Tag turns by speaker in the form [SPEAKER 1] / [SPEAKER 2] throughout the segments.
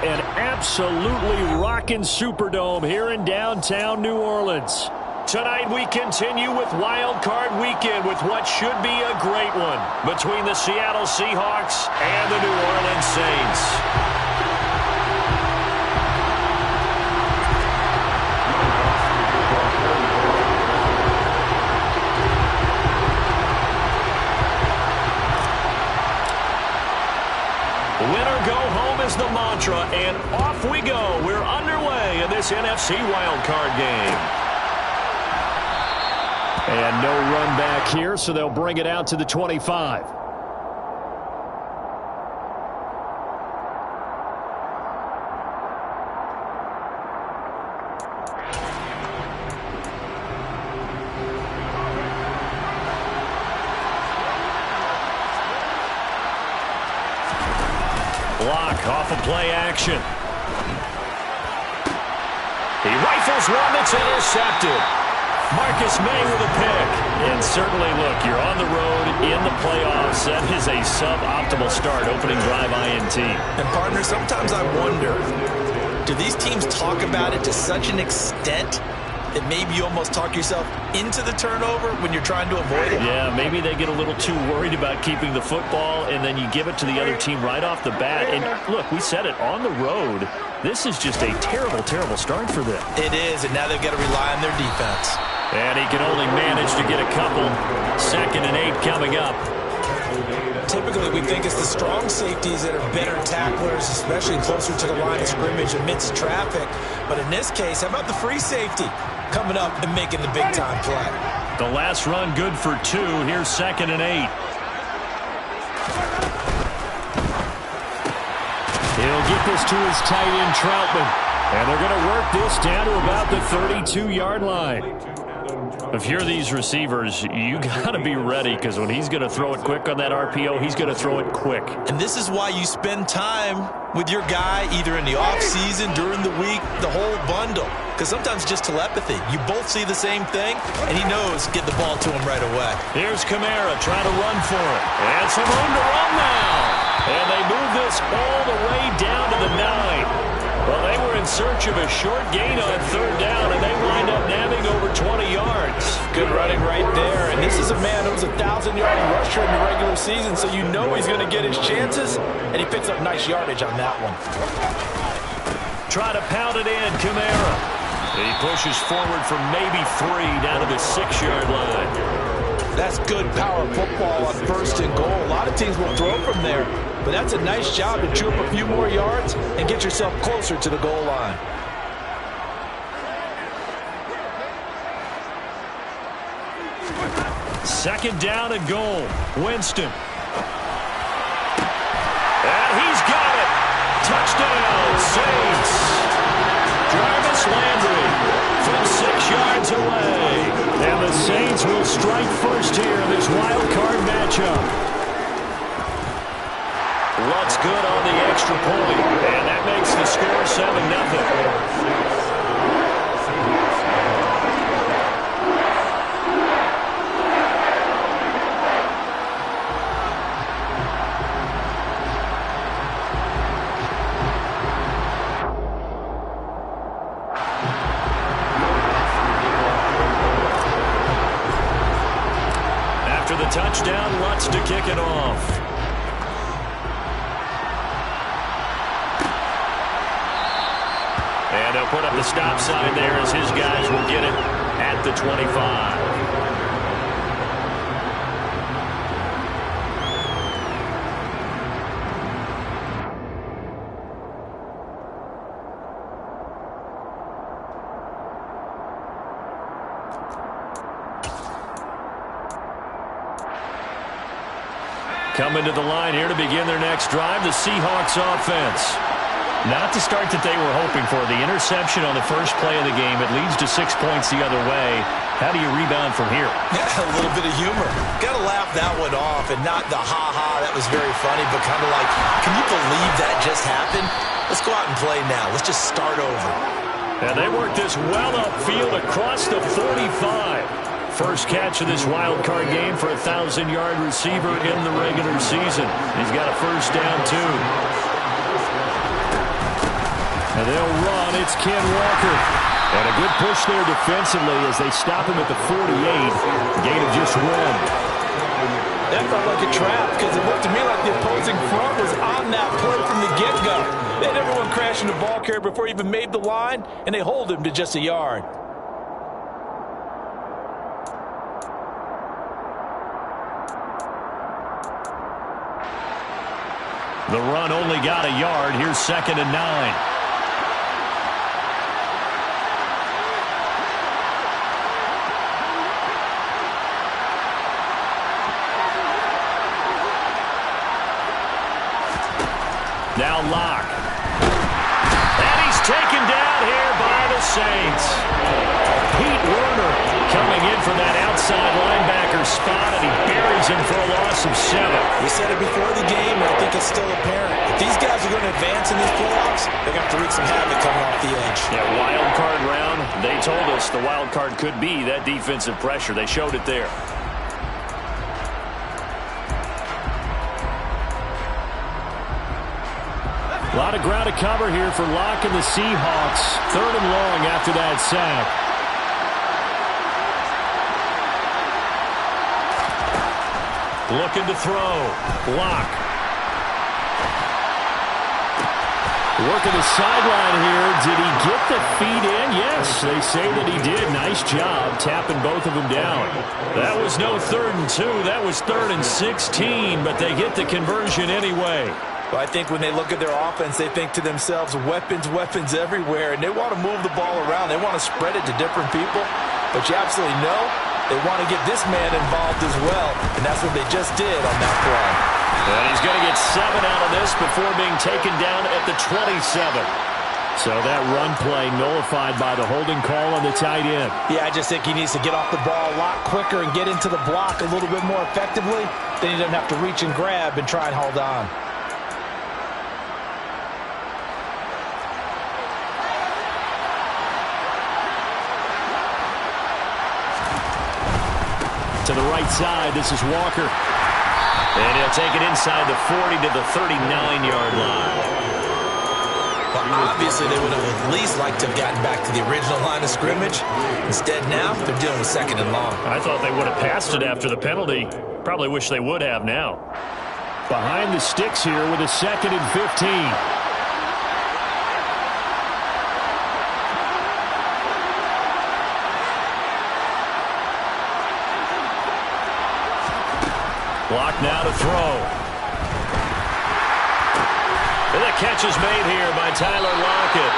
[SPEAKER 1] an absolutely rocking Superdome here in downtown New Orleans. Tonight we continue with Wild Card Weekend with what should be a great one between the Seattle Seahawks and the New Orleans Saints. Winner go home is the mantra, and off we go. We're underway in this NFC wildcard game. And no run back here, so they'll bring it out to the 25. Block off of play action. He rifles one that's intercepted. Marcus May with a pick. And certainly, look, you're on the road in the playoffs. That is a suboptimal start, opening drive INT.
[SPEAKER 2] And, partner, sometimes I wonder, do these teams talk about it to such an extent that maybe you almost talk yourself into the turnover when you're trying to avoid it?
[SPEAKER 1] Yeah, maybe they get a little too worried about keeping the football, and then you give it to the other team right off the bat. And, look, we said it, on the road, this is just a terrible, terrible start for them.
[SPEAKER 2] It is, and now they've got to rely on their defense.
[SPEAKER 1] And he can only manage to get a couple. 2nd and 8 coming up.
[SPEAKER 2] Typically, we think it's the strong safeties that are better tacklers, especially closer to the line of scrimmage amidst traffic. But in this case, how about the free safety coming up and making the big-time play?
[SPEAKER 1] The last run good for 2. Here's 2nd and 8. He'll get this to his tight end, Troutman. And they're going to work this down to about the 32-yard line. If you're these receivers, you got to be ready, because when he's going to throw it quick on that RPO, he's going to throw it quick.
[SPEAKER 2] And this is why you spend time with your guy either in the offseason, during the week, the whole bundle. Because sometimes just telepathy. You both see the same thing, and he knows get the ball to him right away.
[SPEAKER 1] Here's Kamara trying to run for it. And some room to run now. And they move this all the way down to the 9. Well, they were in search of a short gain on 3rd down, and they wind up nabbing over 20 yards.
[SPEAKER 2] Good running right there. And this is a man who was a 1,000-yard rusher in the regular season, so you know he's going to get his chances, and he picks up nice yardage on that one.
[SPEAKER 1] Try to pound it in, Kamara. He pushes forward for maybe 3 down to the 6-yard line.
[SPEAKER 2] That's good power football on 1st and goal. A lot of teams will throw from there, but that's a nice job to chew up a few more yards and get yourself closer to the goal line.
[SPEAKER 1] Second down and goal. Winston. And he's got it. Touchdown, Saints. Jarvis Landry from 6 yards away. And the Saints will strike first here in this wild card matchup. What's good on the extra point? And that makes the score 7-0. Touchdown, Lutz to kick it off. And they'll put up the stop sign there as his guys will get it at the 25. Coming to the line here to begin their next drive, the Seahawks offense. Not the start that they were hoping for. The interception on the first play of the game. It leads to 6 points the other way. How do you rebound from here?
[SPEAKER 2] Yeah, a little bit of humor. Got to laugh that one off, and not the ha-ha, that was very funny, but kind of like, can you believe that just happened? Let's go out and play now. Let's just start over.
[SPEAKER 1] And they work this well upfield across the 45. First catch of this wild card game for a 1,000-yard receiver in the regular season. He's got a first down, too. And they'll run. It's Ken Walker. And a good push there defensively as they stop him at the 48. Gain of just 1.
[SPEAKER 2] That felt like a trap because it looked to me like the opposing front was on that play from the get-go. They had everyone crashing the ball carrier before he even made the line, and they hold him to just a yard.
[SPEAKER 1] The run only got a yard. Here's 2nd and 9. Now Locke. And he's taken down here by the Saints. Pete Werner coming in from that outside linebacker spot, and he buries him for a loss of 7.
[SPEAKER 2] We said it before the game, and I think it's still apparent. If these guys are going to advance in these playoffs, they're going to have to wreak some havoc coming off the edge.
[SPEAKER 1] Yeah, wild card round. They told us the wild card could be that defensive pressure. They showed it there. A lot of ground to cover here for Locke and the Seahawks. 3rd and long after that sack. Looking to throw. Locke. Working the sideline here. Did he get the feet in? Yes, they say that he did. Nice job tapping both of them down. That was no 3rd and 2. That was 3rd and 16, but they get the conversion anyway.
[SPEAKER 2] Well, I think when they look at their offense, they think to themselves, weapons, weapons everywhere, and they want to move the ball around. They want to spread it to different people, but you absolutely know they want to get this man involved as well, and that's what they just did on that play.
[SPEAKER 1] And he's going to get 7 out of this before being taken down at the 27. So that run play nullified by the holding call on the tight end.
[SPEAKER 2] Yeah, I just think he needs to get off the ball a lot quicker and get into the block a little bit more effectively. Then he doesn't have to reach and grab and try and hold on.
[SPEAKER 1] To the right side, this is Walker. And he'll take it inside the 40 to the 39-yard line.
[SPEAKER 2] Well, obviously, they would have at least liked to have gotten back to the original line of scrimmage. Instead, now, they're dealing with 2nd and long.
[SPEAKER 1] I thought they would have passed it after the penalty. Probably wish they would have now. Behind the sticks here with a 2nd and 15. Block now to throw. And the catch is made here by Tyler Lockett.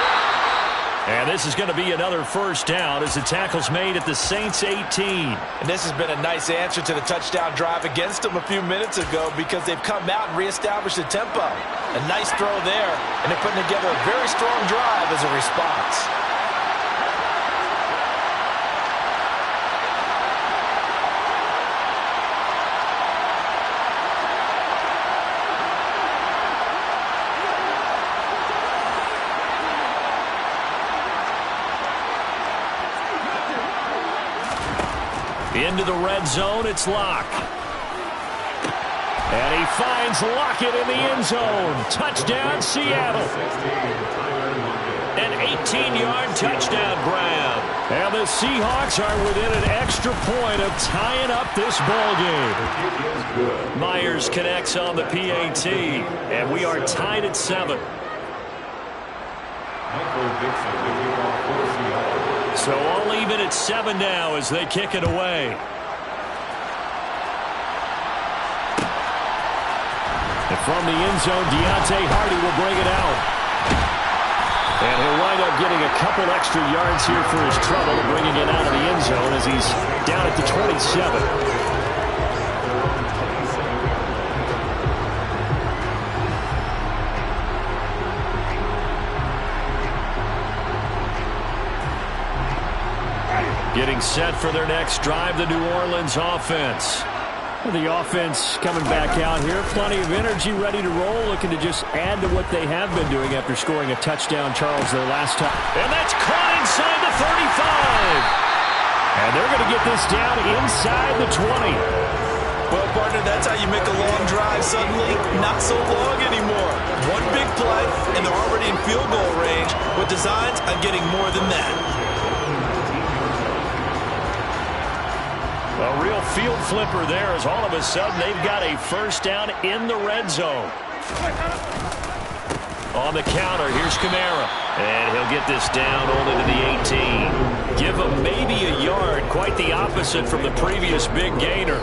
[SPEAKER 1] And this is going to be another 1st down as the tackle's made at the Saints 18.
[SPEAKER 2] And this has been a nice answer to the touchdown drive against them a few minutes ago because they've come out and reestablished the tempo. A nice throw there, and they're putting together a very strong drive as a response.
[SPEAKER 1] Into the red zone, it's Locke. And he finds Lockett in the end zone. Touchdown, Seattle. An 18-yard touchdown grab. And the Seahawks are within an extra point of tying up this ball game. Myers connects on the PAT. And we are tied at 7. So all even at 7 now as they kick it away. And from the end zone, Deontay Hardy will bring it out. And he'll wind up getting a couple extra yards here for his trouble, bringing it out of the end zone as he's down at the 27. Getting set for their next drive, the New Orleans offense. The offense coming back out here. Plenty of energy, ready to roll, looking to just add to what they have been doing after scoring a touchdown, Charles, their last time. And that's caught inside the 35. And they're going to get this down inside the 20.
[SPEAKER 2] Well, partner, that's how you make a long drive suddenly not so long anymore. One big play, and they're already in field goal range with designs on getting more than that.
[SPEAKER 1] A real field flipper there as all of a sudden they've got a first down in the red zone. On the counter, here's Kamara. And he'll get this down only to the 18. Give him maybe a yard, quite the opposite from the previous big gainer.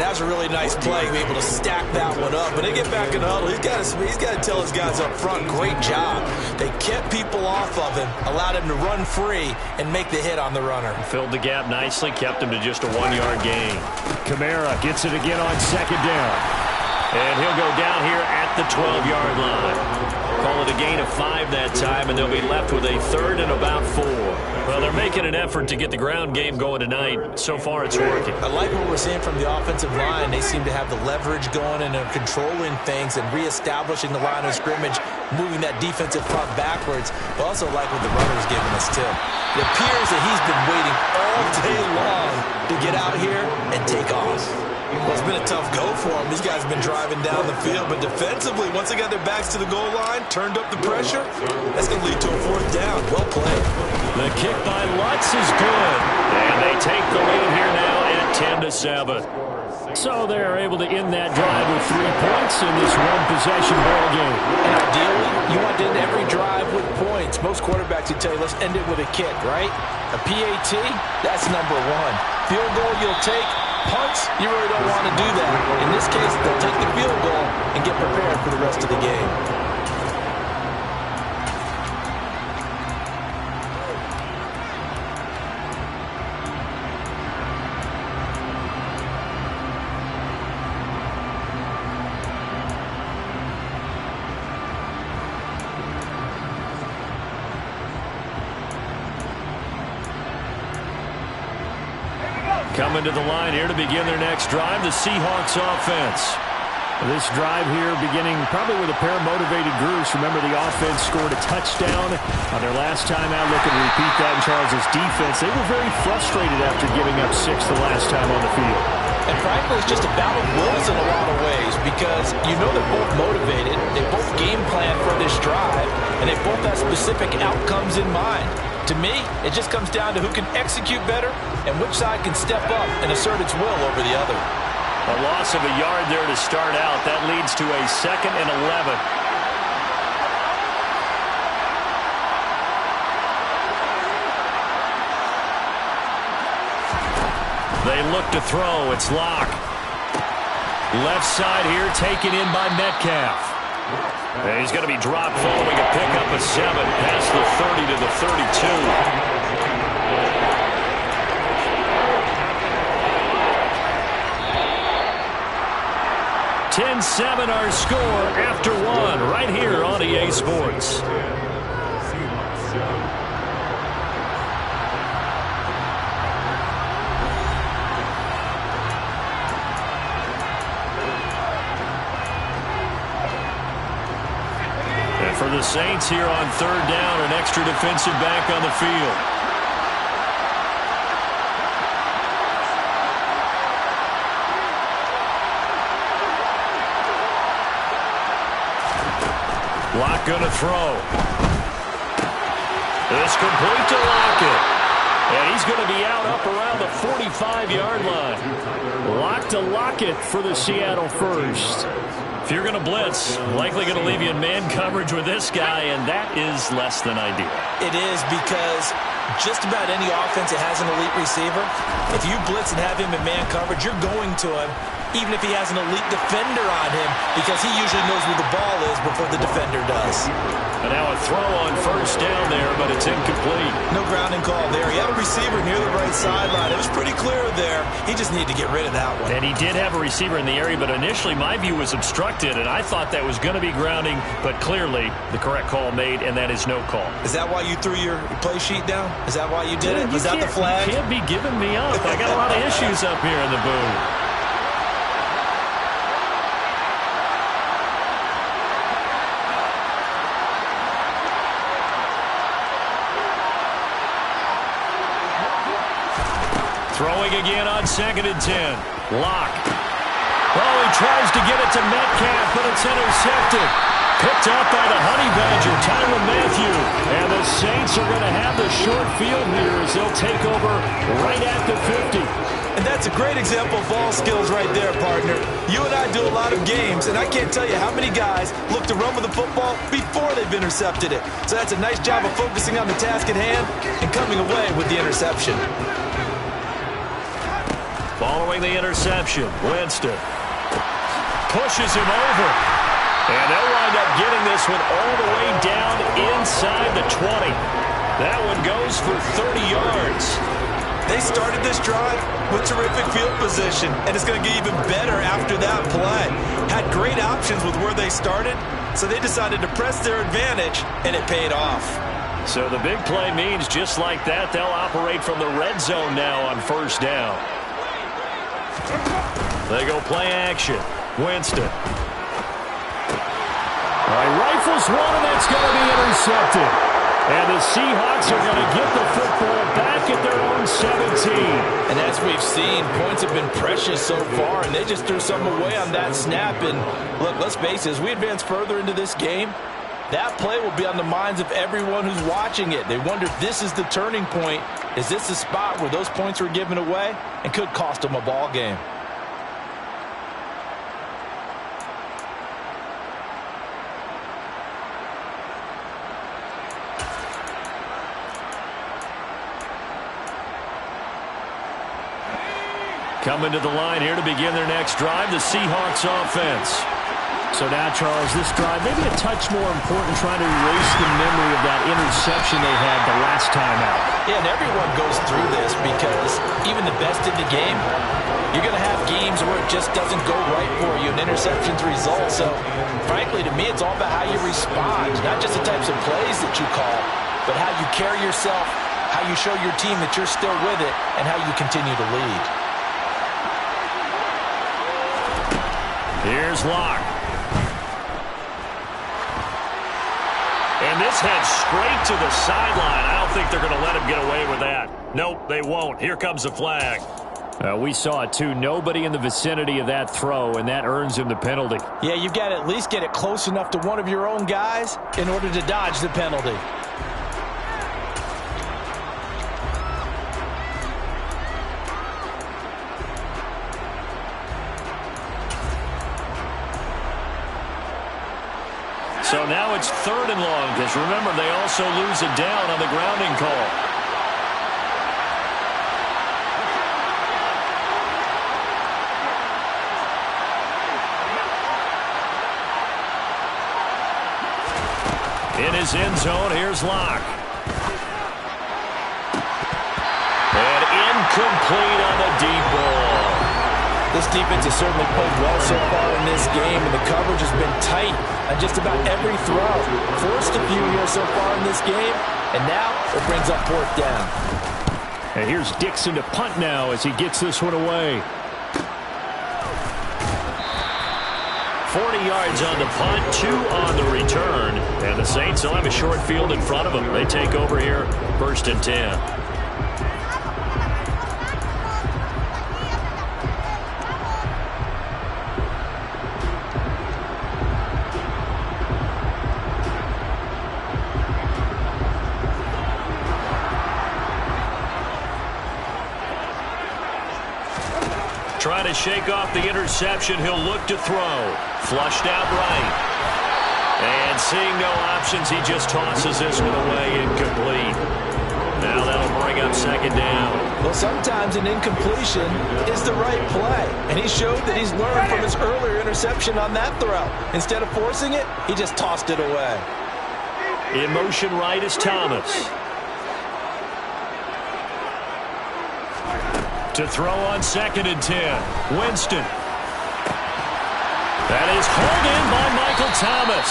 [SPEAKER 2] That was a really nice play, be able to stack that one up. But they get back in the huddle. He's got to tell his guys up front, great job. They kept people off of him, allowed him to run free, and make the hit on the runner.
[SPEAKER 1] Filled the gap nicely, kept him to just a 1-yard gain. Kamara gets it again on second down. And he'll go down here at the 12-yard line. Call it a gain of 5 that time, and they'll be left with a 3rd and about 4. Well, they're making an effort to get the ground game going tonight. So far, it's working.
[SPEAKER 2] I like what we're seeing from the offensive line. They seem to have the leverage going, and they're controlling things and reestablishing the line of scrimmage, moving that defensive front backwards. But also like what the runner's giving us, too. It appears that he's been waiting all day long to get out here and take off. Well, it's been a tough go for them. These guys have been driving down the field, but defensively, once they got their backs to the goal line, turned up the pressure, that's going to lead to a 4th down. Well played.
[SPEAKER 1] The kick by Lutz is good, and they take the lead here now at 10-7. So they're able to end that drive with 3 points in this one-possession ball game.
[SPEAKER 2] And ideally, you want to end every drive with points. Most quarterbacks would tell you, let's end it with a kick, right? A PAT, that's number 1. Field goal you'll take. Punts, you really don't want to do that. In this case, they'll take the field goal and get prepared for the rest of the game.
[SPEAKER 1] Coming to the line here to begin their next drive, the Seahawks offense. This drive here beginning probably with a pair of motivated groups. Remember, the offense scored a touchdown on their last time out. Looking to repeat that in Charles' defense. They were very frustrated after giving up 6 the last time on the field.
[SPEAKER 2] And frankly, it's just a battle of wills in a lot of ways because you know they're both motivated. They both game plan for this drive, and they both have specific outcomes in mind. To me, it just comes down to who can execute better and which side can step up and assert its will over the other.
[SPEAKER 1] A loss of a yard there to start out. That leads to a 2nd and 11. They look to throw. It's Locke. Left side here taken in by Metcalf. And he's going to be dropped following a pickup of 7 past the 30 to the 32. 10-7 our score after 1 right here on EA Sports. And for the Saints here on 3rd down, an extra defensive back on the field. Locke going to throw. It's complete to Lockett. And he's going to be out up around the 45-yard line. Locke to Lockett for the Seattle first. If you're going to blitz, likely going to leave you in man coverage with this guy, and that is less than ideal.
[SPEAKER 2] It is because just about any offense that has an elite receiver, if you blitz and have him in man coverage, you're going to him, even if he has an elite defender on him, because he usually knows where the ball is before the defender does.
[SPEAKER 1] And now a throw on 1st down there, but it's incomplete.
[SPEAKER 2] No grounding call there. He had a receiver near the right sideline. It was pretty clear there. He just needed to get rid of that one.
[SPEAKER 1] And he did have a receiver in the area, but initially my view was obstructed, and I thought that was going to be grounding, but clearly the correct call made, and that is no call.
[SPEAKER 2] Is that why you threw your play sheet down? Is that why you did it? Was that the flag?
[SPEAKER 1] You can't be giving me up. I got a lot of issues up here in the booth. Throwing again on 2nd and 10. Locke. Oh, he tries to get it to Metcalf, but it's intercepted. Picked up by the Honey Badger, Tyrann Mathieu. And the Seahawks are going to have the short field here as they'll take over right at the 50.
[SPEAKER 2] And that's a great example of ball skills right there, partner. You and I do a lot of games, and I can't tell you how many guys look to run with the football before they've intercepted it. So that's a nice job of focusing on the task at hand and coming away with the interception.
[SPEAKER 1] Following the interception, Winston pushes him over. And they'll wind up getting this one all the way down inside the 20. That one goes for 30 yards.
[SPEAKER 2] They started this drive with terrific field position, and it's going to get even better after that play. Had great options with where they started, so they decided to press their advantage, and it paid off.
[SPEAKER 1] So the big play means just like that, they'll operate from the red zone now on first down. They go play action. Winston. All right, rifles one, and that's going to be intercepted. And the Seahawks are going to get the football back at their own 17.
[SPEAKER 2] And as we've seen, points have been precious so far, and they just threw some away on that snap. And look, let's face it, as we advance further into this game, that play will be on the minds of everyone who's watching it. They wonder if this is the turning point. Is this the spot where those points were given away and could cost them a ball game?
[SPEAKER 1] Coming to the line here to begin their next drive, the Seahawks offense. So now, Charles, this drive maybe a touch more important, trying to erase the memory of that interception they had the last time out.
[SPEAKER 2] Yeah, and everyone goes through this because even the best in the game, you're going to have games where it just doesn't go right for you, and interceptions result. So, frankly, to me, it's all about how you respond, not just the types of plays that you call, but how you carry yourself, how you show your team that you're still with it, and how you continue to lead.
[SPEAKER 1] Here's Locke. And this heads straight to the sideline. I don't think they're going to let him get away with that. Nope, they won't. Here comes the flag. We saw it too. Nobody in the vicinity of that throw, and that earns him the penalty.
[SPEAKER 2] Yeah, you've got to at least get it close enough to one of your own guys in order to dodge the penalty.
[SPEAKER 1] So now it's 3rd and long, because remember, they also lose it down on the grounding call. In his end zone, here's Locke. And incomplete on the deep ball.
[SPEAKER 2] This defense has certainly played well so far in this game, and the coverage has been tight on just about every throw. Forced a few here so far in this game, and now it brings up 4th down.
[SPEAKER 1] And here's Dixon to punt now as he gets this one away. 40 yards on the punt, 2 on the return. And the Saints will have a short field in front of them. They take over here, 1st and 10. Trying to shake off the interception. He'll look to throw. Flushed out right. And seeing no options, he just tosses this one away, incomplete. Now that'll bring up 2nd down.
[SPEAKER 2] Well, sometimes an incompletion is the right play. And he showed that he's learned from his earlier interception on that throw. Instead of forcing it, he just tossed it away.
[SPEAKER 1] In motion right is Thomas. To throw on 2nd and 10. Winston. That is hauled in by Michael Thomas.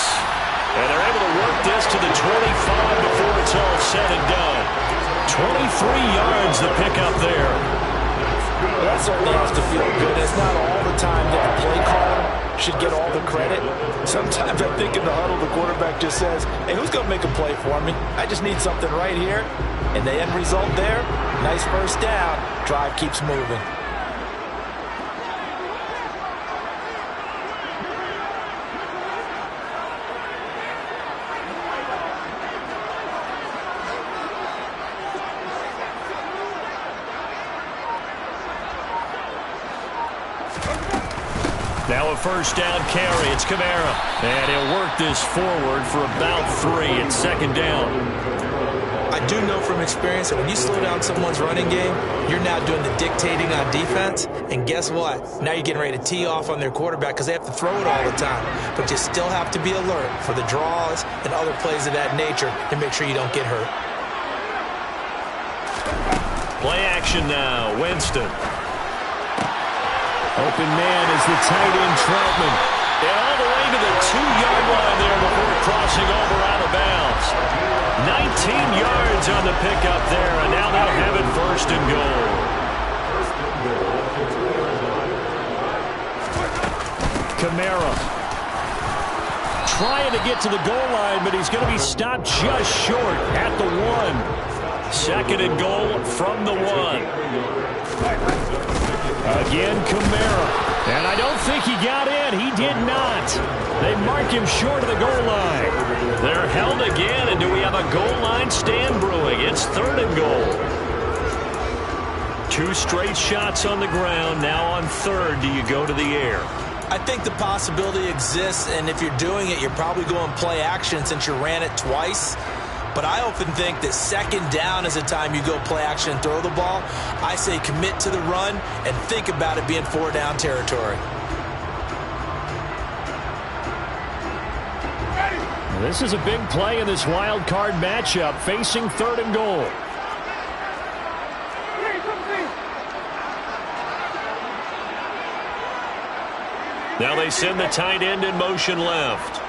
[SPEAKER 1] And they're able to work this to the 25 before it's all said and done. 23 yards the pickup there.
[SPEAKER 2] Well, that certainly has to feel good. It's not all the time that the play caller should get all the credit. Sometimes I think in the huddle the quarterback just says, hey, who's going to make a play for me? I just need something right here. And the end result there, nice 1st down. Drive keeps moving.
[SPEAKER 1] Now a first down carry. It's Kamara. And he'll work this forward for about 3. It's second down.
[SPEAKER 2] I do know from experience that when you slow down someone's running game, you're now doing the dictating on defense. And guess what? Now you're getting ready to tee off on their quarterback because they have to throw it all the time. But you still have to be alert for the draws and other plays of that nature to make sure you don't get hurt.
[SPEAKER 1] Play action now. Winston. Open man is the tight end, Troutman. And all the way to the 2-yard line there before crossing over out of bounds. 19 yards on the pickup there, and now they'll have it first and goal. Kamara. Trying to get to the goal line, but he's going to be stopped just short at the 1. Second and goal from the 1. Again, Kamara. And I don't think he got in. He did not. They mark him short of the goal line. They're held again, and do we have a goal line stand brewing? It's third and goal. 2 straight shots on the ground. Now on third, do you go to the air?
[SPEAKER 2] I think the possibility exists, and if you're doing it, you're probably going play action since you ran it twice. But I often think that second down is the time you go play action and throw the ball. I say commit to the run and think about it being 4-down territory.
[SPEAKER 1] This is a big play in this wild card matchup, facing third and goal. Now they send the tight end in motion left.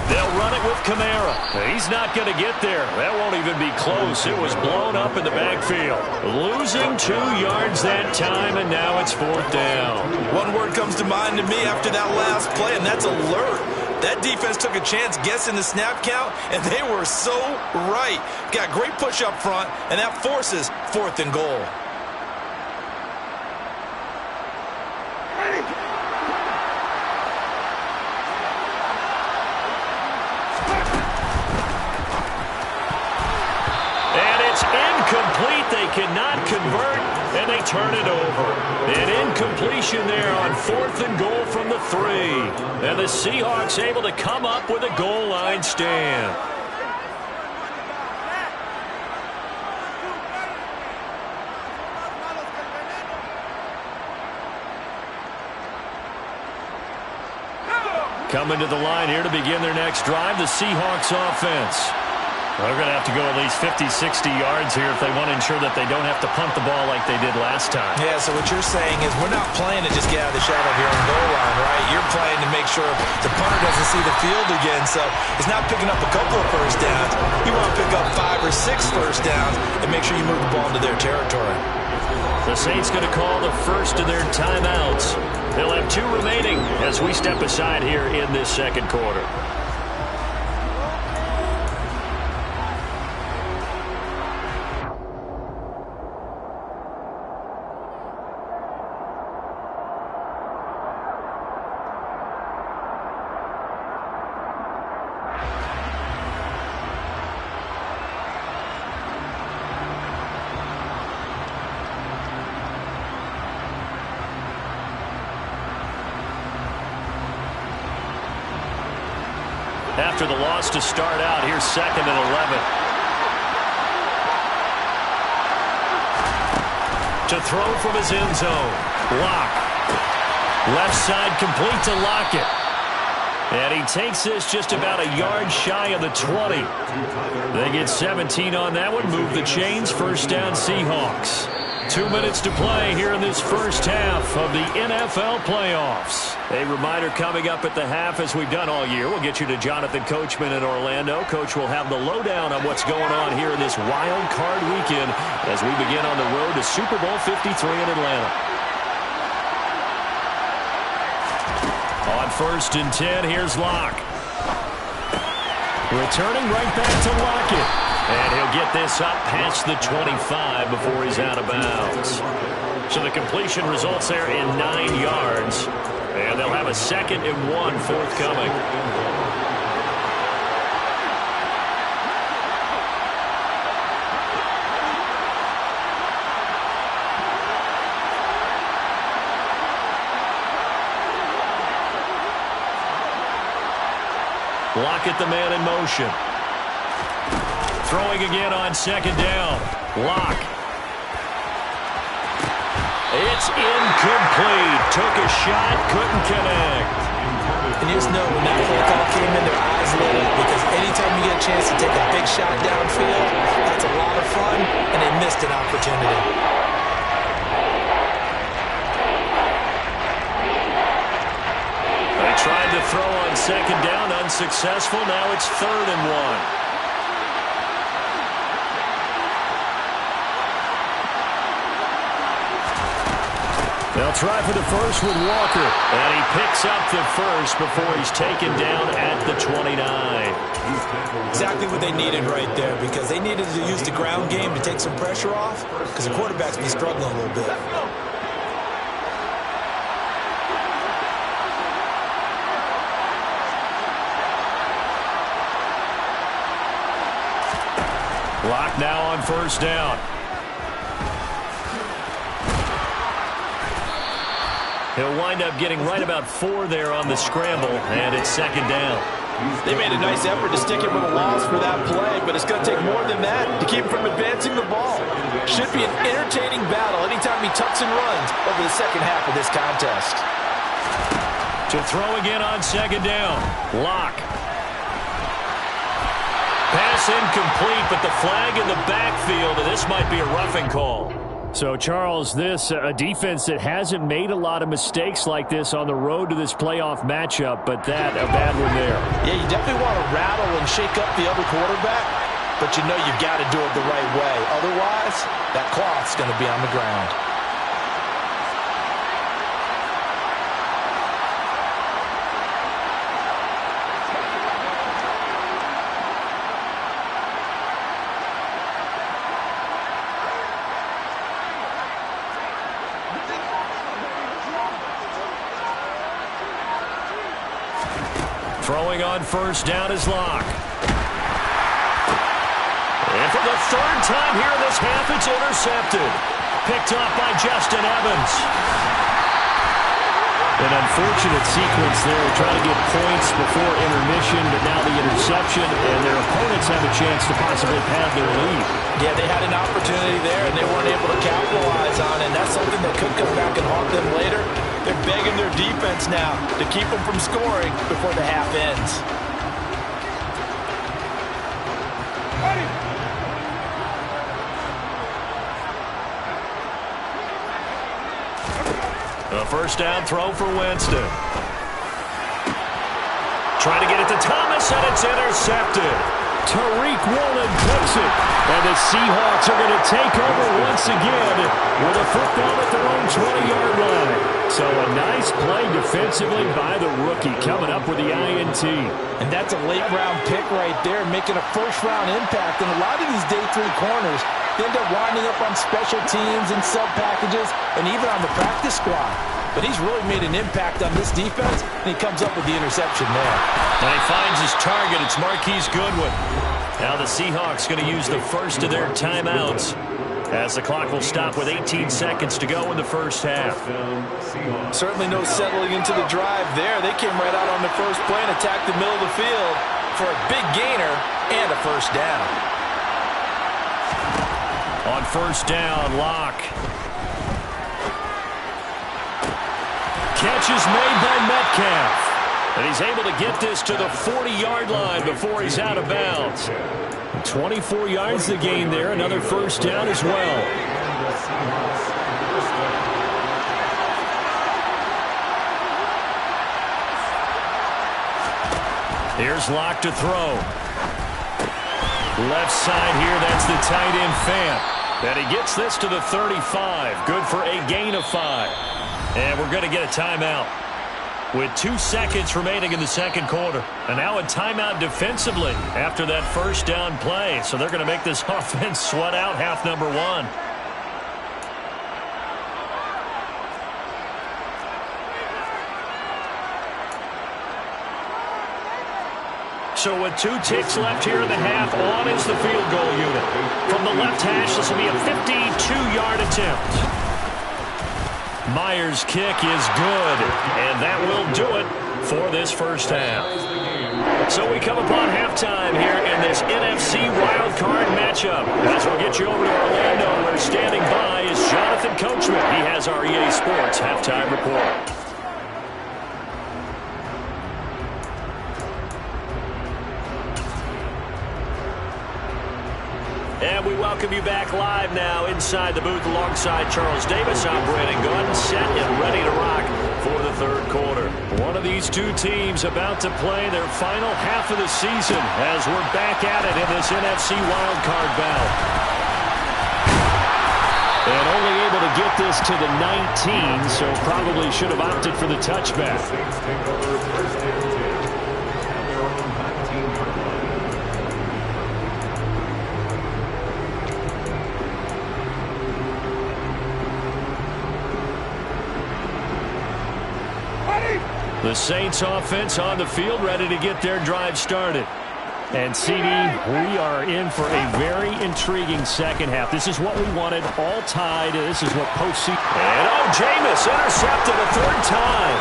[SPEAKER 1] They'll run it with Kamara. He's not going to get there. That won't even be close. It was blown up in the backfield. Losing 2 yards that time, and now it's 4th down.
[SPEAKER 2] One word comes to mind to me after that last play, and that's alert. That defense took a chance guessing the snap count, and they were so right. Got great push up front, and that forces 4th and goal.
[SPEAKER 1] Incomplete. They cannot convert, and they turn it over. An incompletion there on 4th and goal from the 3. And the Seahawks able to come up with a goal line stand. Coming to the line here to begin their next drive, the Seahawks offense. They're going to have to go at least 50, 60 yards here if they want to ensure that they don't have to punt the ball like they did last time.
[SPEAKER 2] Yeah, so what you're saying is we're not playing to just get out of the shadow of your own goal line, right? You're playing to make sure the punter doesn't see the field again. So it's not picking up a couple of first downs. You want to pick up 5 or 6 first downs and make sure you move the ball into their territory.
[SPEAKER 1] The Saints going to call the first of their timeouts. They'll have 2 remaining as we step aside here in this second quarter. After the loss to start out, here's 2nd and 11. To throw from his end zone. Lock. Left side complete to Lockett. And he takes this just about a yard shy of the 20. They get 17 on that one. Move the chains. First down, Seahawks. 2 minutes to play here in this first half of the NFL playoffs. A reminder coming up at the half, as we've done all year. We'll get you to Jonathan Coachman in Orlando. Coach will have the lowdown on what's going on here in this wild card weekend as we begin on the road to Super Bowl 53 in Atlanta. On 1st and 10, here's Locke. Returning right back to Lockett. And he'll get this up past the 25 before he's out of bounds. So the completion results there in 9 yards. And they'll have a 2nd and 1 forthcoming. Lock at the man in motion. Throwing again on second down. Lock. It's incomplete. Took a shot, couldn't connect.
[SPEAKER 2] And you just know when that play call came in, their eyes lit up, because anytime you get a chance to take a big shot downfield, that's a lot of fun, and they missed an opportunity.
[SPEAKER 1] They tried to throw on second down, unsuccessful. Now it's 3rd and 1. They'll try for the first with Walker. And he picks up the first before he's taken down at the 29.
[SPEAKER 2] Exactly what they needed right there, because they needed to use the ground game to take some pressure off, because the quarterback's been struggling a little bit.
[SPEAKER 1] Lock now on first down. He'll wind up getting right about 4 there on the scramble, and it's second down.
[SPEAKER 3] They made a nice effort to stick him with a loss for that play, but it's going to take more than that to keep him from advancing the ball. Should be an entertaining battle anytime he tucks and runs over the second half of this contest.
[SPEAKER 1] To throw again on second down. Lock. Pass incomplete, but the flag in the backfield, and this might be a roughing call.
[SPEAKER 4] So, Charles, this a defense that hasn't made a lot of mistakes like this on the road to this playoff matchup, but that a bad one there.
[SPEAKER 3] Yeah, you definitely want to rattle and shake up the other quarterback, but you know you've got to do it the right way. Otherwise, that cloth's going to be on the ground.
[SPEAKER 1] Throwing on first down is Lock. And for the 3rd time here in this half, it's intercepted. Picked off by Justin Evans.
[SPEAKER 4] An unfortunate sequence there, trying to get points before intermission, but now the interception, and their opponents have a chance to possibly pad their lead.
[SPEAKER 2] Yeah, they had an opportunity there, and they weren't able to capitalize on it, and that's something that could come back and haunt them later. They're begging their defense now to keep them from scoring before the half ends.
[SPEAKER 1] A first down throw for Winston. Trying to get it to Thomas, and it's intercepted.
[SPEAKER 4] Tariq Woolen takes it, and the Seahawks are going to take over once again with a football at their own 20-yard line. So a nice play defensively by the rookie, coming up with the INT.
[SPEAKER 2] And that's a late-round pick right there, making a first-round impact. And a lot of these day 3 corners, they end up winding up on special teams and sub-packages and even on the practice squad. But he's really made an impact on this defense, and he comes up with the interception there.
[SPEAKER 1] And he finds his target. It's Marquise Goodwin. Now the Seahawks going to use the first of their timeouts, as the clock will stop with 18 seconds to go in the first half.
[SPEAKER 3] Certainly no settling into the drive there. They came right out on the first play and attacked the middle of the field for a big gainer and a first down.
[SPEAKER 1] On first down, Lock. Catch is made by Metcalf. And he's able to get this to the 40-yard line before he's out of bounds. 24 yards to gain there. Another first down as well. Here's Lock to throw. Left side here, that's the tight end Fant. And he gets this to the 35. Good for a gain of 5. And we're going to get a timeout with 2 seconds remaining in the second quarter. And now a timeout defensively after that first down play. So they're going to make this offense sweat out half number 1. So with 2 ticks left here in the half, on is the field goal unit. From the left hash, this will be a 52-yard attempt. Myers' kick is good, and that will do it for this first half. So we come upon halftime here in this NFC wildcard matchup. As we'll get you over to Orlando, where standing by is Jonathan Coachman. He has our EA Sports halftime report. And we welcome you back live now inside the booth alongside Charles Davis. I'm Brandon Gunn, set and ready to rock for the third quarter. One of these two teams about to play their final half of the season as we're back at it in this NFC wildcard bout. And only able to get this to the 19, so probably should have opted for the touchback. The Saints offense on the field, ready to get their drive started. And CD, we are in for a very intriguing second half. This is what we wanted, all tied. This is what postseason. And Jameis intercepted a third time.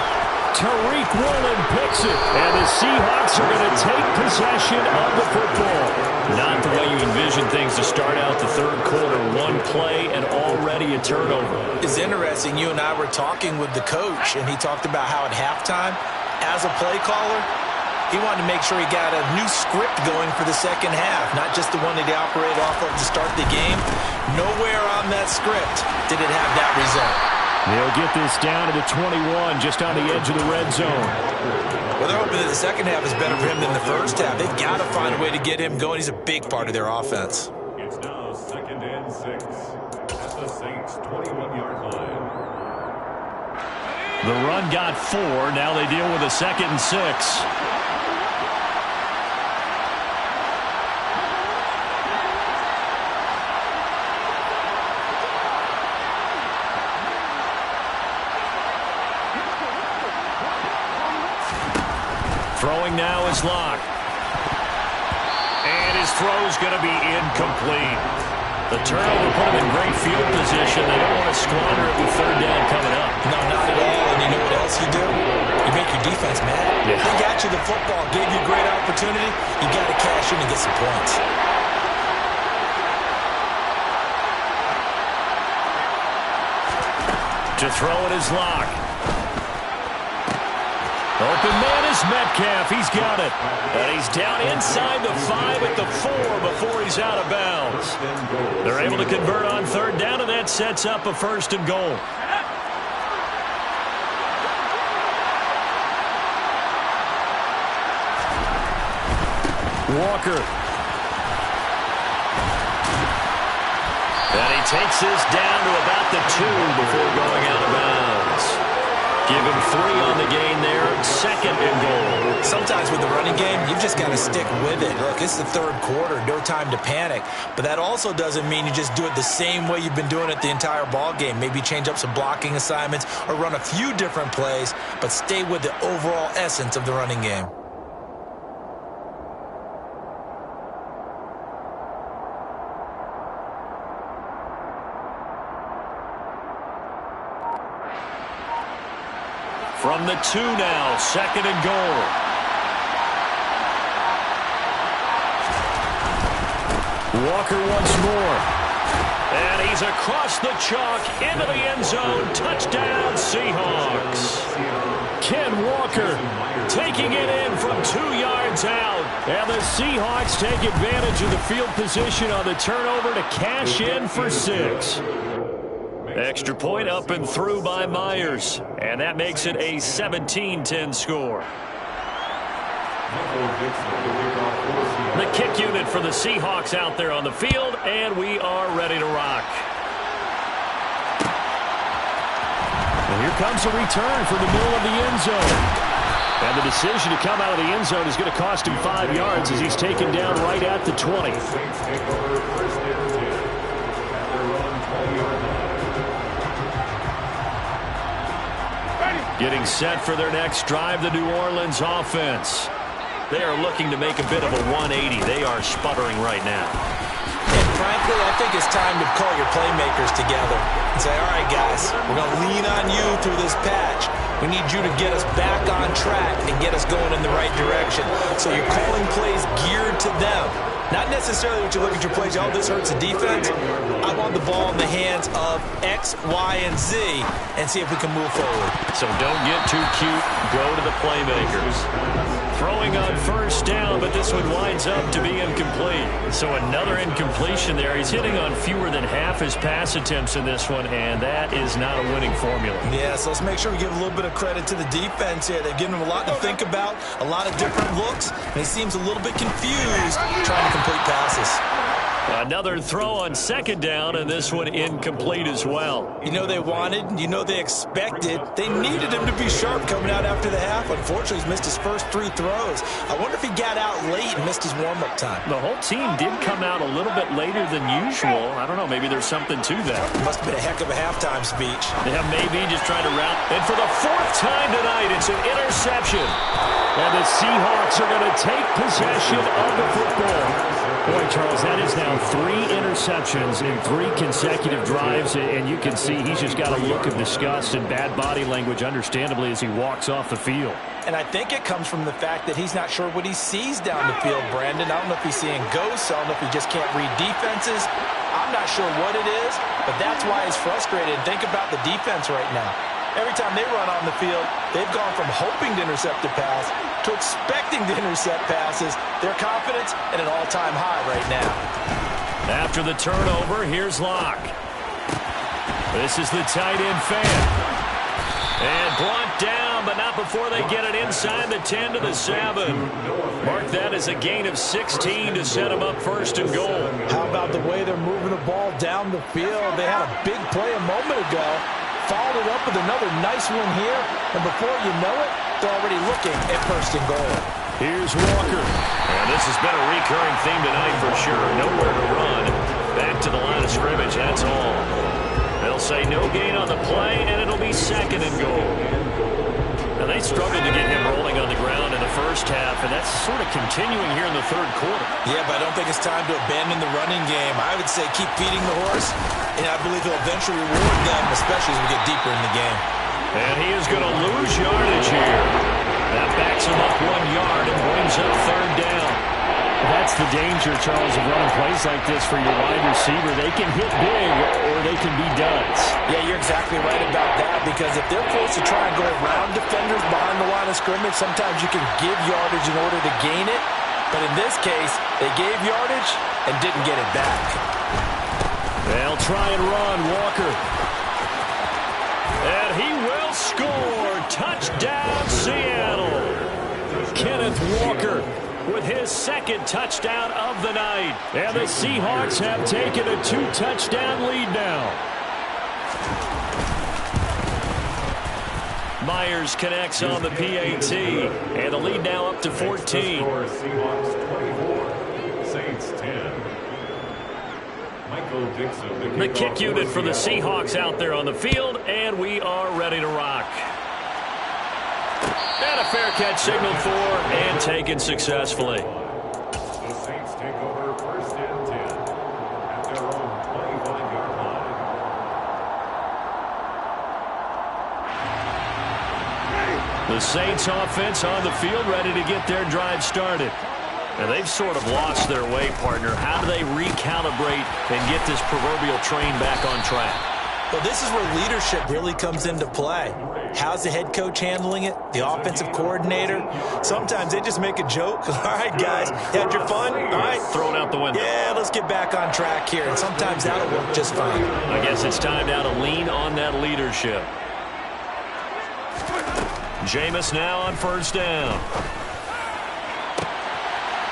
[SPEAKER 1] Tariq Woolen picks it, and the Seahawks are going to take possession of the football. Not the way you envision things to start out the third quarter. One play and already a turnover.
[SPEAKER 2] It's interesting. You and I were talking with the coach, and he talked about how at halftime, as a play caller, he wanted to make sure he got a new script going for the second half, not just the one that he operated off of to start the game. Nowhere on that script did it have that result.
[SPEAKER 4] They'll get this down to the 21, just on the edge of the red zone.
[SPEAKER 2] Well, they're hoping that the second half is better for him than the first half. They've got to find a way to get him going. He's a big part of their offense.
[SPEAKER 5] It's now 2nd and 6 at the Saints' 21-yard line.
[SPEAKER 1] The run got 4. Now they deal with a 2nd and 6. Throwing now is Locke. And his throw's going to be incomplete. The turnover put him in great field position. They don't want to squander it with third down coming up.
[SPEAKER 2] No, not at all. And you know what else you do? You make your defense mad.
[SPEAKER 1] Yeah.
[SPEAKER 2] They got you the football, gave you a great opportunity. You got to cash in and get some points.
[SPEAKER 1] To throw it is Locke. Open man is Metcalf. He's got it. And he's down inside the 5 at the 4 before he's out of bounds. They're able to convert on third down, and that sets up a 1st and goal. Walker. And he takes this down to about the 2 before going out of bounds. Give him 3 on the gain there. 2nd and goal.
[SPEAKER 2] Sometimes with the running game, you've just got to stick with it. Look, it's the third quarter. No time to panic. But that also doesn't mean you just do it the same way you've been doing it the entire ball game. Maybe change up some blocking assignments or run a few different plays, but stay with the overall essence of the running game.
[SPEAKER 1] From the 2 now, 2nd and goal. Walker once more. And he's across the chalk into the end zone. Touchdown, Seahawks. Ken Walker taking it in from 2 yards out. And the Seahawks take advantage of the field position on the turnover to cash in for 6. Extra point up and through by Myers. And that makes it a 17-10 score. The kick unit for the Seahawks out there on the field, and we are ready to rock. And here comes a return from the middle of the end zone. And the decision to come out of the end zone is going to cost him 5 yards as he's taken down right at the 20. Getting set for their next drive, the New Orleans offense. They are looking to make a bit of a 180. They are sputtering right now.
[SPEAKER 2] And frankly, I think it's time to call your playmakers together and say, all right, guys, we're going to lean on you through this patch. We need you to get us back on track and get us going in the right direction. So you're calling plays geared to them. Not necessarily when you look at your plays, oh, this hurts the defense. I want the ball in the hands of X, Y, and Z and see if we can move forward.
[SPEAKER 1] So don't get too cute. Go to the playmakers. Throwing on first down, but this one winds up to be incomplete. So another incompletion there. He's hitting on fewer than half his pass attempts in this one, and that is not a winning formula.
[SPEAKER 2] Yeah, so let's make sure we give a little bit of credit to the defense here. They've given him a lot to think about, a lot of different looks, and he seems a little bit confused trying to complete passes.
[SPEAKER 1] Another throw on second down, and this one incomplete as well.
[SPEAKER 2] You know they wanted, you know they expected. They needed him to be sharp coming out after the half. Unfortunately, he's missed his first 3 throws. I wonder if he got out late and missed his warm-up time.
[SPEAKER 1] The whole team did come out a little bit later than usual. I don't know, maybe there's something to that.
[SPEAKER 2] Must have been a heck of a halftime speech.
[SPEAKER 1] Yeah, maybe just trying to route. And for the 4th time tonight, it's an interception. And the Seahawks are going to take possession of the football. Boy, Charles, that is now 3 interceptions in 3 consecutive drives, and you can see he's just got a look of disgust and bad body language, understandably, as he walks off the field.
[SPEAKER 2] And I think it comes from the fact that he's not sure what he sees down the field, Brandon. I don't know if he's seeing ghosts. I don't know if he just can't read defenses. I'm not sure what it is, but that's why he's frustrated. Think about the defense right now. Every time they run on the field, they've gone from hoping to intercept a pass to expecting to intercept passes. Their confidence at an all-time high right now.
[SPEAKER 1] After the turnover, here's Locke. This is the tight end fan. And brought down, but not before they get it inside the 10 to the 7. Mark that as a gain of 16 to set them up 1st and goal.
[SPEAKER 2] How about the way they're moving the ball down the field? They had a big play a moment ago. Followed it up with another nice one here. And before you know it, they're already looking at 1st and goal.
[SPEAKER 1] Here's Walker. And this has been a recurring theme tonight for sure. Nowhere to run. Back to the line of scrimmage, that's all. They'll say no gain on the play, and it'll be 2nd and goal. Now, they struggled to get him rolling on the ground in the first half, and that's sort of continuing here in the 3rd quarter.
[SPEAKER 2] Yeah, but I don't think it's time to abandon the running game. I would say keep feeding the horse, and I believe he'll eventually reward them, especially as we get deeper in the game.
[SPEAKER 1] And he is going to lose yardage here. That backs him up 1 yard and brings up 3rd down. That's the danger, Charles, of running plays like this for your wide receiver. They can hit big or they can be duds.
[SPEAKER 2] Yeah, you're exactly right about that, because if they're forced to try and go around defenders behind the line of scrimmage, sometimes you can give yardage in order to gain it. But in this case, they gave yardage and didn't get it back.
[SPEAKER 1] They'll try and run, Walker. And he will score. Touchdown, Seattle. Kenneth Walker with his 2nd touchdown of the night. And the Seahawks have taken a 2-touchdown lead now. Myers connects on the PAT. And the lead now up to 14.
[SPEAKER 5] Seahawks 24, Saints 10. Michael Dixon,
[SPEAKER 1] The kick unit for the Seahawks out there on the field, and we are ready to rock. And a fair catch signaled for and taken successfully.
[SPEAKER 5] The Saints take over 1st and 10 at their own 25-yard line.
[SPEAKER 1] The Saints offense on the field ready to get their drive started. And they've sort of lost their way, partner. How do they recalibrate and get this proverbial train back on track?
[SPEAKER 2] Well, this is where leadership really comes into play. How's the head coach handling it? The offensive coordinator? Sometimes they just make a joke. All right, guys, you had your fun? All right.
[SPEAKER 1] Throw it out the window.
[SPEAKER 2] Yeah, let's get back on track here. And sometimes that'll work just fine.
[SPEAKER 1] I guess it's time now to lean on that leadership. Jameis now on 1st down.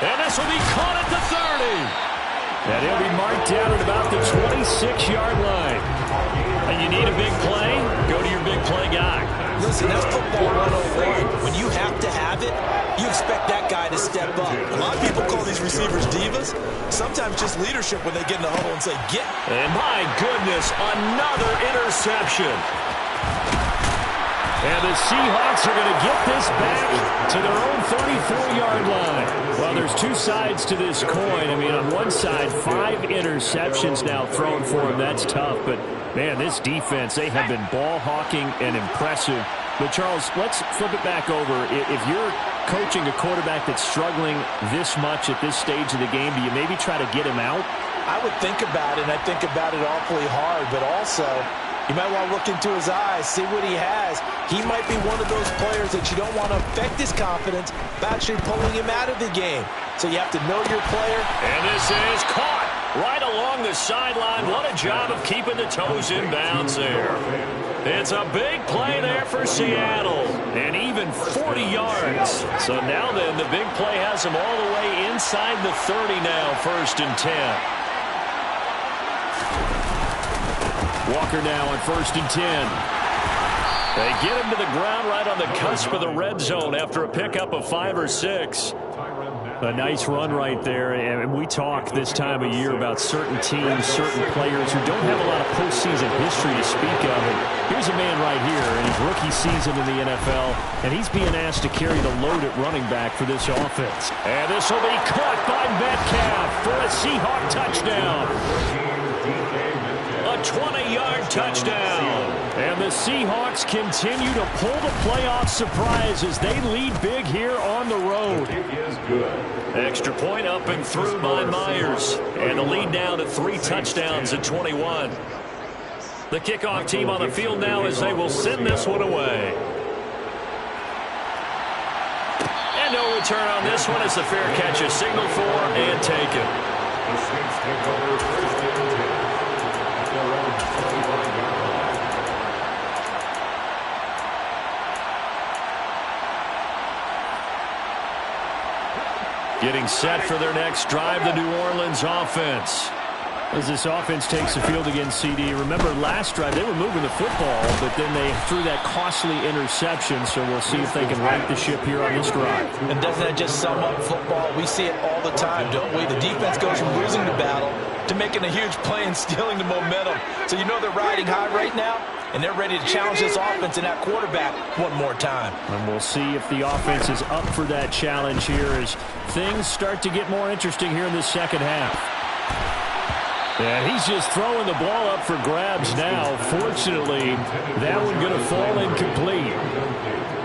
[SPEAKER 1] And this will be caught at the 30. And he'll be marked down at about the 26-yard line. And you need a big play? Go to your big play guy.
[SPEAKER 2] Listen, that's football 101. When you have to have it, you expect that guy to step up. A lot of people call these receivers divas. Sometimes just leadership when they get in the huddle and say, get.
[SPEAKER 1] And my goodness, another interception.
[SPEAKER 4] And the Seahawks are going to get this back to their own 34-yard line. Well, there's two sides to this coin. I mean, on one side, 5 interceptions now thrown for him. That's tough. But, man, this defense, they have been ball hawking and impressive. But, Charles, let's flip it back over. If you're coaching a quarterback that's struggling this much at this stage of the game, do you maybe try to get him out?
[SPEAKER 2] I would think about it, and I think about it awfully hard, but also you might want to look into his eyes, see what he has. He might be one of those players that you don't want to affect his confidence by actually pulling him out of the game. So you have to know your player.
[SPEAKER 1] And this is caught right along the sideline. What a job of keeping the toes in bounds there. It's a big play there for Seattle, and even 40 yards. So now then, the big play has him all the way inside the 30 now, 1st and 10. Walker now on 1st and 10. They get him to the ground right on the cusp of the red zone after a pickup of 5 or 6. A nice run right there, and we talk this time of year about certain teams, certain players who don't have a lot of postseason history to speak of. And here's a man right here in his rookie season in the NFL, and he's being asked to carry the load at running back for this offense. And this will be caught by Metcalf for a Seahawk touchdown. A 20-yard touchdown. And the Seahawks continue to pull the playoff surprise as they lead big here on the road. Extra point up and through by Myers. And the lead now to 3 touchdowns at 21. The kickoff team on the field now as they will send this one away. And no return on this one as the fair catch is signaled for and taken.
[SPEAKER 5] The Saints take over 1st and 10 at their own 21-yard line.
[SPEAKER 1] Getting set for their next drive, the New Orleans offense.
[SPEAKER 4] As this offense takes the field against CD, remember last drive they were moving the football, but then they threw that costly interception, so we'll see if they can right the ship here on this drive.
[SPEAKER 2] And doesn't that just sum up football? We see it all the time, don't we? The defense goes from losing the battle to making a huge play and stealing the momentum. So you know they're riding high right now, and they're ready to challenge this offense and that quarterback one more time.
[SPEAKER 4] And we'll see if the offense is up for that challenge here as things start to get more interesting here in the second half. Yeah, he's just throwing the ball up for grabs now. Fortunately, that one going to fall incomplete.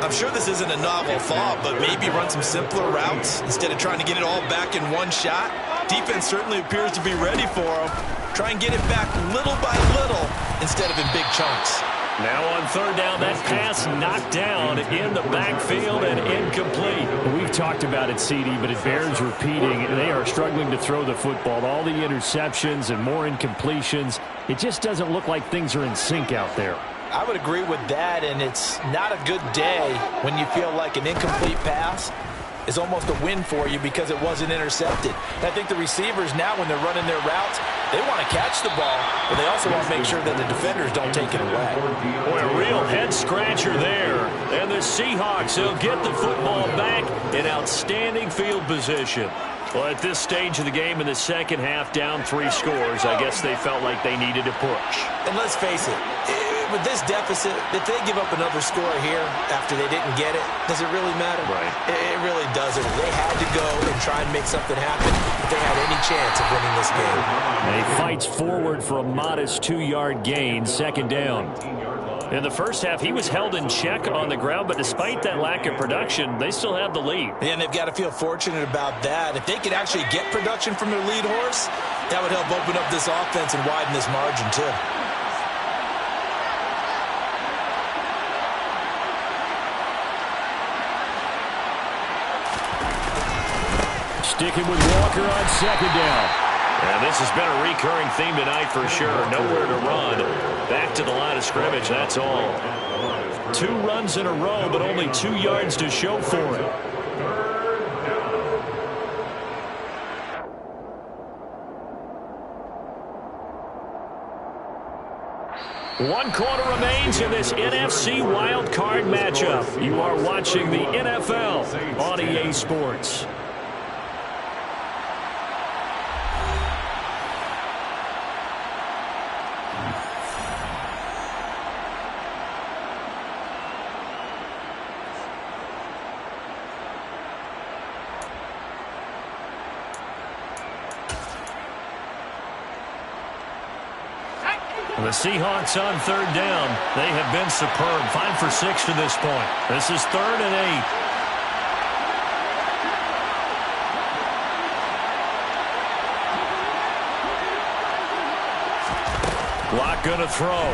[SPEAKER 2] I'm sure this isn't a novel thought, but maybe run some simpler routes instead of trying to get it all back in one shot. Defense certainly appears to be ready for him. Try and get it back little by little instead of in big chunks.
[SPEAKER 1] Now on 3rd down, that pass knocked down in the backfield and incomplete.
[SPEAKER 4] We've talked about it, CD, but it bears repeating. They are struggling to throw the football. All the interceptions and more incompletions. It just doesn't look like things are in sync out there.
[SPEAKER 2] I would agree with that, and it's not a good day when you feel like an incomplete pass is almost a win for you because it wasn't intercepted. And I think the receivers now, when they're running their routes, they want to catch the ball, but they also want to make sure that the defenders don't take it away.
[SPEAKER 1] Boy, a real head-scratcher there. And the Seahawks will get the football back in outstanding field position. Well, at this stage of the game in the second half, down 3 scores, I guess they felt like they needed to push.
[SPEAKER 2] And let's face it, with this deficit, if they give up another score here after they didn't get it, does it really matter?
[SPEAKER 1] Right.
[SPEAKER 2] It really doesn't. They had to go and try and make something happen if they had any chance of winning this game.
[SPEAKER 4] And he fights forward for a modest 2-yard gain, 2nd down.
[SPEAKER 1] In the first half, he was held in check on the ground, but despite that lack of production, they still have the lead.
[SPEAKER 2] And they've got to feel fortunate about that. If they could actually get production from their lead horse, that would help open up this offense and widen this margin too.
[SPEAKER 4] Sticking with Walker on 2nd down.
[SPEAKER 1] And this has been a recurring theme tonight for sure. Nowhere to run. Back to the line of scrimmage, that's all. 2 runs in a row, but only 2 yards to show for it. 1 quarter remains in this NFC wildcard matchup. You are watching the NFL on EA Sports. The Seahawks on 3rd down. They have been superb. 5 for 6 to this point. This is 3rd and 8. Lock going to throw.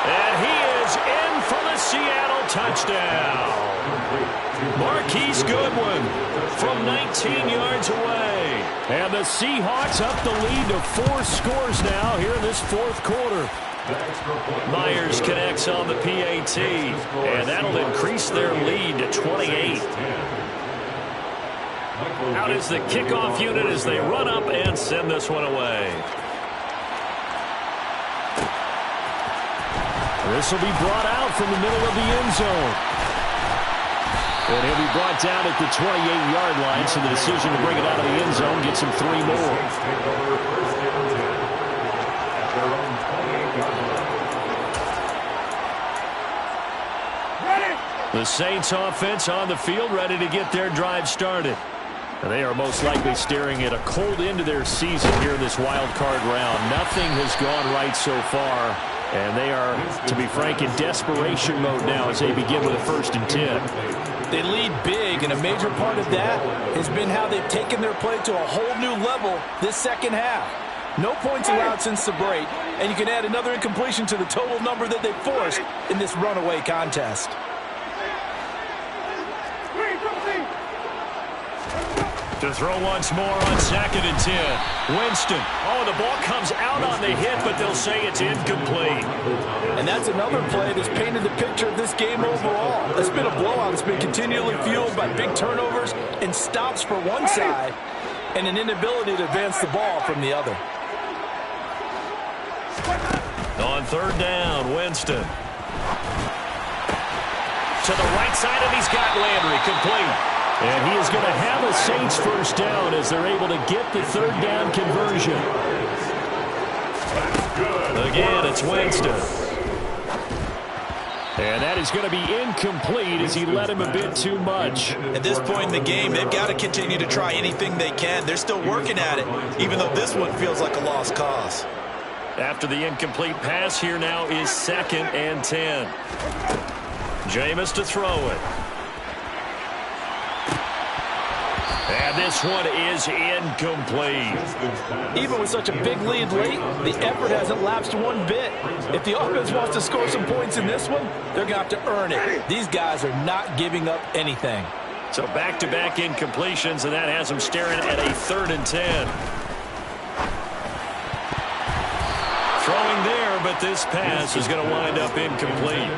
[SPEAKER 1] And he is in for the Seattle touchdown. Marquise Goodwin from 19 yards away. And the Seahawks up the lead to 4 scores now here in this 4th quarter. Myers connects on the PAT, and that'll increase their lead to 28. Out is the kickoff unit as they run up and send this one away. This will be brought out from the middle of the end zone. And he'll be brought down at the 28-yard line, so the decision to bring it out of the end zone gets him 3 more. The Saints offense on the field, ready to get their drive started. And they are most likely staring at a cold end to their season here in this wild card round. Nothing has gone right so far. And they are, to be frank, in desperation mode now as they begin with a 1st and 10.
[SPEAKER 2] They lead big, and a major part of that has been how they've taken their play to a whole new level this second half. No points allowed since the break, and you can add another incompletion to the total number that they forced in this runaway contest.
[SPEAKER 1] To throw once more on 2nd and 10. Winston. Oh, the ball comes out on the hit, but they'll say it's incomplete.
[SPEAKER 2] And that's another play that's painted the picture of this game overall. It's been a blowout. It's been continually fueled by big turnovers and stops for one side and an inability to advance the ball from the other.
[SPEAKER 1] On 3rd down, Winston. To the right side, and he's got Landry complete. And he is going to have a Saints 1st down as they're able to get the 3rd down conversion. Again, it's Winston. And that is going to be incomplete as he led him a bit too much.
[SPEAKER 2] At this point in the game, they've got to continue to try anything they can. They're still working at it, even though this one feels like a lost cause.
[SPEAKER 1] After the incomplete pass, here now is 2nd and 10. Jameis to throw it. And this one is incomplete.
[SPEAKER 2] Even with such a big lead late, the effort hasn't lapsed one bit. If the offense wants to score some points in this one, they're going to have to earn it. These guys are not giving up anything.
[SPEAKER 1] So back-to-back incompletions, and that has them staring at a 3rd and 10. Throwing there, but this pass is going to wind up incomplete.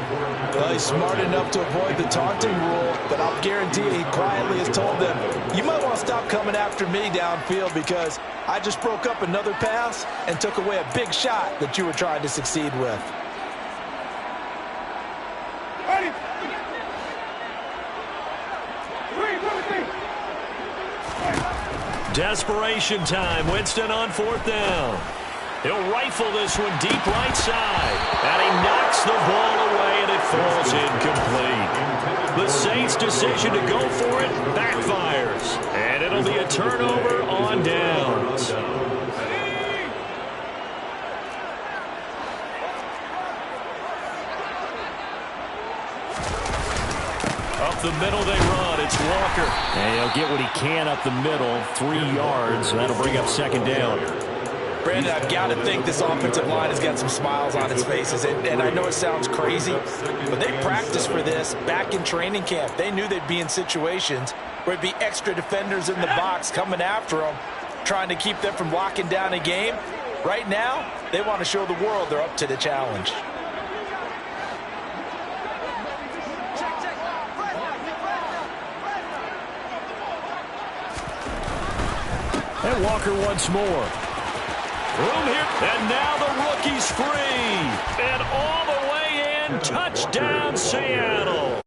[SPEAKER 2] Well, he's smart enough to avoid the taunting rule, but I'll guarantee you he quietly has told them, you might want to stop coming after me downfield because I just broke up another pass and took away a big shot that you were trying to succeed with.
[SPEAKER 1] Desperation time. Winston on 4th down. He'll rifle this one deep right side. And he knocks the ball away, and it falls incomplete. The Saints' decision to go for it backfires. And it'll be a turnover on downs. Up the middle they run. It's Walker.
[SPEAKER 4] And he'll get what he can up the middle. 3 yards. That'll bring up 2nd down.
[SPEAKER 2] Brandon, I've got to think this offensive line has got some smiles on its faces. And I know it sounds crazy, but they practiced for this back in training camp. They knew they'd be in situations where it'd be extra defenders in the box coming after them, trying to keep them from locking down a game. Right now, they want to show the world they're up to the challenge.
[SPEAKER 1] And Walker once more. Room here, and now the rookie's free. And all the way in, touchdown Seattle.